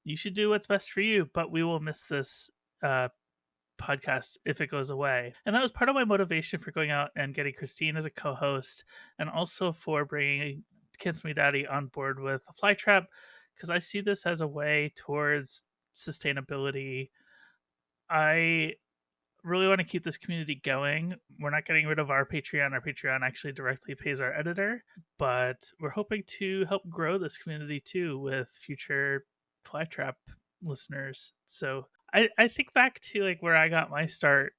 you should do what's best for you, but we will miss this podcast if it goes away. And that was part of my motivation for going out and getting Christine as a co-host, and also for bringing Kids Me Daddy on board with Flytrap, because I see this as a way towards sustainability. I really want to keep this community going. We're not getting rid of our Patreon. Our Patreon actually directly pays our editor, but we're hoping to help grow this community too with future Flytrap listeners. So I think back to like where I got my start.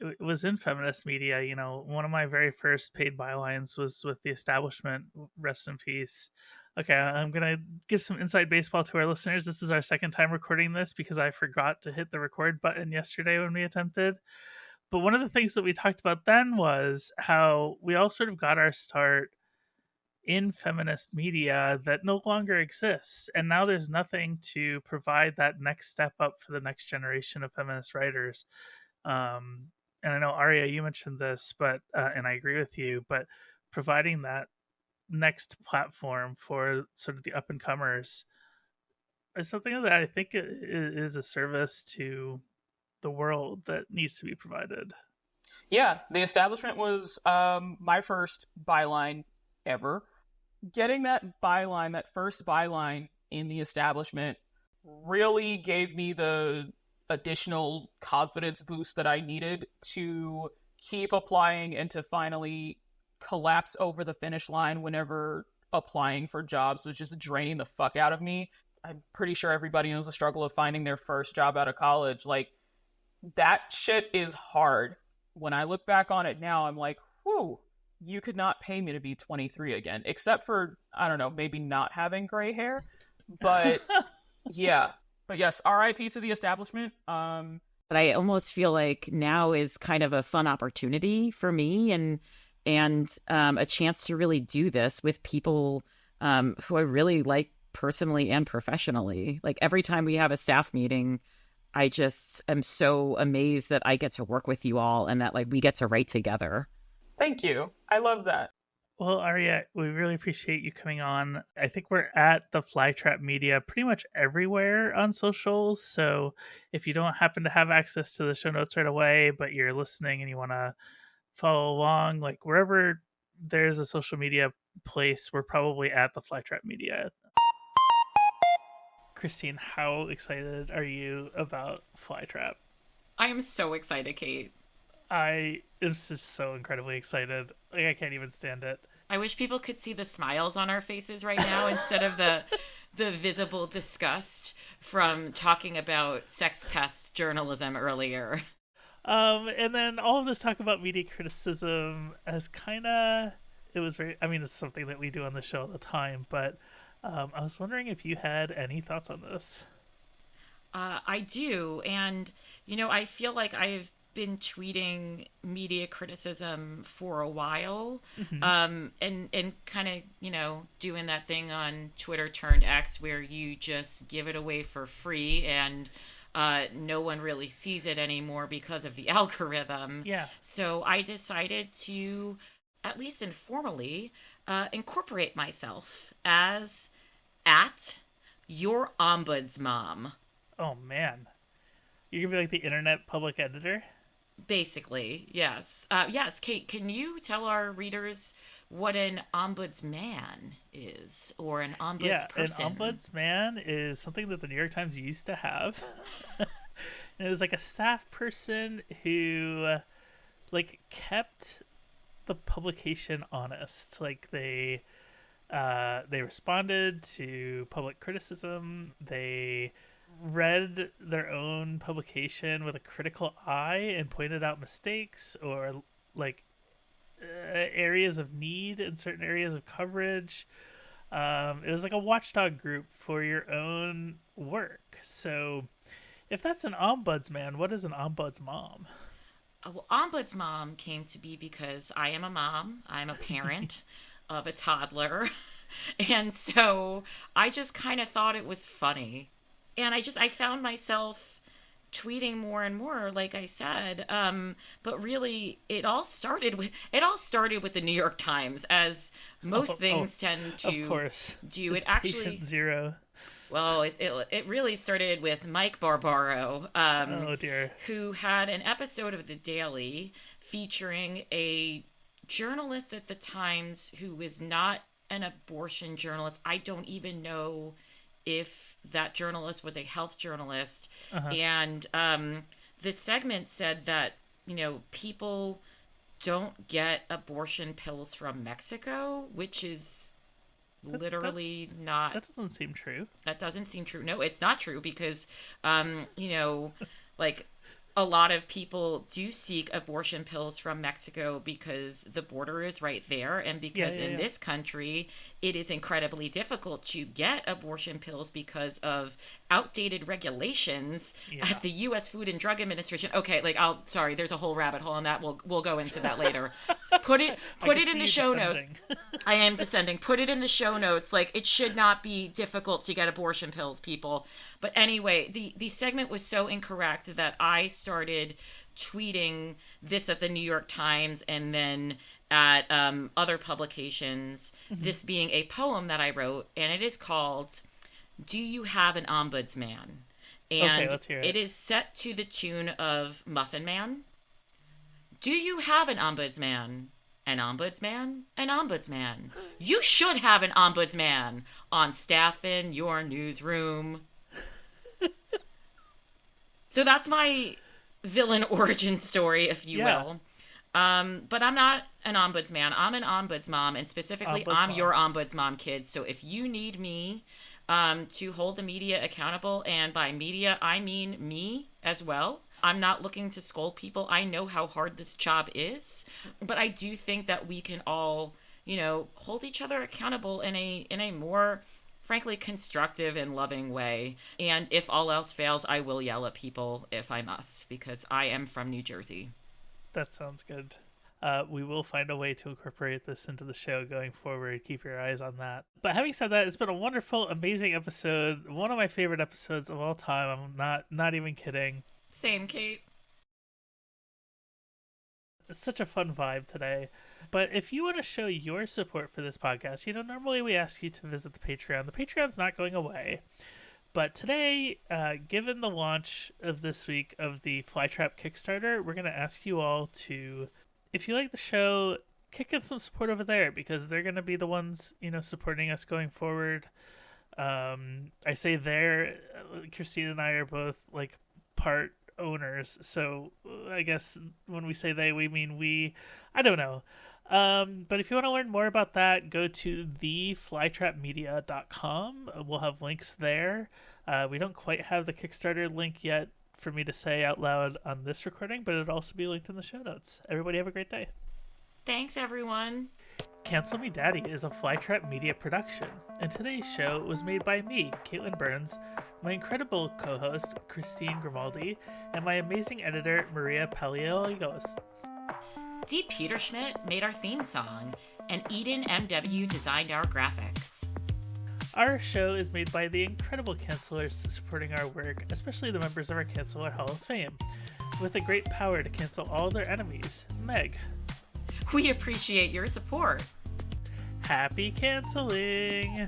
It was in feminist media. One of my very first paid bylines was with The Establishment, rest in peace. Okay, I'm going to give some inside baseball to our listeners. This is our second time recording this because I forgot to hit the record button yesterday when we attempted. But one of the things that we talked about then was how we all sort of got our start in feminist media that no longer exists. And now there's nothing to provide that next step up for the next generation of feminist writers. And I know, Aria, you mentioned this, but and I agree with you, but providing that next platform for sort of the up and comers is something that I think is a service to the world that needs to be provided. Yeah, The Establishment was my first byline ever. Getting that byline, that first byline in The Establishment, really gave me the additional confidence boost that I needed to keep applying and to finally collapse over the finish line whenever applying for jobs was just draining the fuck out of me. I'm pretty sure everybody knows the struggle of finding their first job out of college. Like, that shit is hard. When I look back on it now, I'm like, whew, you could not pay me to be 23 again, except for, I don't know, maybe not having gray hair. But yeah. But yes, RIP to The Establishment. But I almost feel like now is kind of a fun opportunity for me and a chance to really do this with people who I really like personally and professionally. Like, every time we have a staff meeting, I just am so amazed that I get to work with you all and that, like, we get to write together. Thank you. I love that. Well, Aria, we really appreciate you coming on. I think we're at the Flytrap Media pretty much everywhere on socials. So if you don't happen to have access to the show notes right away, but you're listening and you want to follow along, like, wherever there's a social media place, we're probably at the Flytrap Media. Christine, how excited are you about Flytrap? I am so excited, Kate. I am just so incredibly excited. Like, I can't even stand it. I wish people could see the smiles on our faces right now instead of the visible disgust from talking about sex pest journalism earlier. And then all of this talk about media criticism as it's something that we do on the show all the time, but I was wondering if you had any thoughts on this. I do. And, I feel like I've been tweeting media criticism for a while, and kind of, doing that thing on Twitter turned X where you just give it away for free and no one really sees it anymore because of the algorithm. Yeah. So I decided to, at least informally, incorporate myself as at your ombudsmom. Oh, man. You're going to be like the internet public editor? Basically, yes. Yes, Kate, can you tell our readers what an ombudsman is, or an ombudsperson? An ombudsman is something that the New York Times used to have. And it was like a staff person who, like, kept the publication honest. Like, they responded to public criticism. They read their own publication with a critical eye and pointed out mistakes or, like, areas of need in certain areas of coverage. It was like a watchdog group for your own work. So if that's an ombudsman, what is an ombudsmom? Well, ombudsmom came to be because I am a mom. I'm a parent of a toddler. And so I just kind of thought it was funny. And I found myself tweeting more and more, like I said. But really, it all started with the New York Times, as most things tend to of course. do. It's it actually patient zero. Well, it really started with Mike Barbaro, oh dear, who had an episode of The Daily featuring a journalist at the Times who was not an abortion journalist. I don't even know if that journalist was a health journalist. And the segment said that, people don't get abortion pills from Mexico, which is literally not. That doesn't seem true. That doesn't seem true. No, it's not true because, like, a lot of people do seek abortion pills from Mexico because the border is right there, and because in this country it is incredibly difficult to get abortion pills because of outdated regulations Yeah. at the U.S. Food and Drug Administration. Okay, like sorry, there's a whole rabbit hole on that. We'll go into that later. Put it in the show notes. I am descending. Put it in the show notes. Like, it should not be difficult to get abortion pills, people. But anyway, the segment was so incorrect that I started tweeting this at the New York Times and then at other publications, this being a poem that I wrote, and it is called Do You Have an Ombudsman? And Okay, let's hear it. It is set to the tune of Muffin Man. Do you have an ombudsman? An ombudsman? An ombudsman. You should have an ombudsman on staff in your newsroom. So that's my villain origin story, if you will. But I'm not an ombudsman. I'm an ombudsmom, and specifically, I'm your ombudsmom, kids. So if you need me to hold the media accountable, and by media, I mean me as well. I'm not looking to scold people. I know how hard this job is, but I do think that we can all, hold each other accountable in a more, frankly, constructive and loving way. And if all else fails, I will yell at people if I must, because I am from New Jersey. That sounds good. We will find a way to incorporate this into the show going forward. Keep your eyes on that. But having said that, it's been a wonderful, amazing episode. One of my favorite episodes of all time. I'm not even kidding. Same, Kate. It's such a fun vibe today. But if you want to show your support for this podcast, normally we ask you to visit the Patreon. The Patreon's not going away. But today, given the launch of this week of the Flytrap Kickstarter, we're going to ask you all to, if you like the show, kick in some support over there, because they're going to be the ones, supporting us going forward. I say there, Christine and I are both part owners, so I guess when we say they, we mean we. I don't know. But if you want to learn more about that, go to theflytrapmedia.com. We'll have links there. We don't quite have the Kickstarter link yet for me to say out loud on this recording, but it'll also be linked in the show notes. Everybody have a great day. Thanks, everyone. Cancel Me Daddy is a Flytrap Media production, and today's show was made by me, Caitlin Burns, my incredible co-host, Christine Grimaldi, and my amazing editor, Maria Paliologos. Dee Peterschmidt made our theme song, and Eden MW designed our graphics. Our show is made by the incredible cancelers supporting our work, especially the members of our Canceler Hall of Fame, with a great power to cancel all their enemies. Meg. We appreciate your support. Happy canceling!